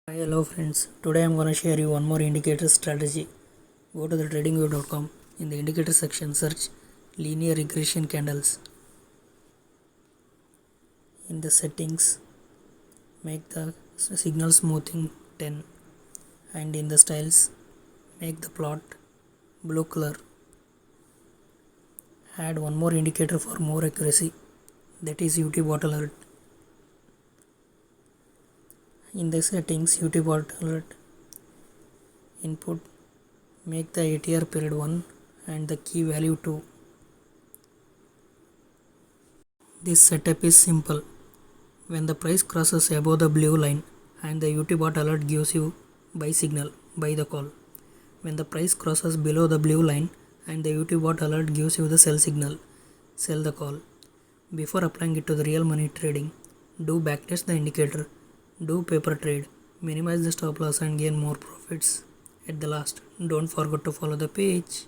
Hi, hello friends. Today I'm gonna share you one more indicator strategy. Go to the tradingview.com. In the indicator section, search linear regression candles. In the settings, make the signal smoothing 10, and in the styles, make the plot blue color. Add one more indicator for more accuracy, that is UT alert. In the settings, UT alert input, make the ATR period 1 and the key value 2. This setup is simple. When the price crosses above the blue line and the UT alert gives you buy signal, buy the call. When the price crosses below the blue line and the UT alert gives you the sell signal, sell the call. Before applying it to the real money trading, do backtest the indicator, do paper trade, minimize the stop loss and gain more profits. At the last, don't forget to follow the page.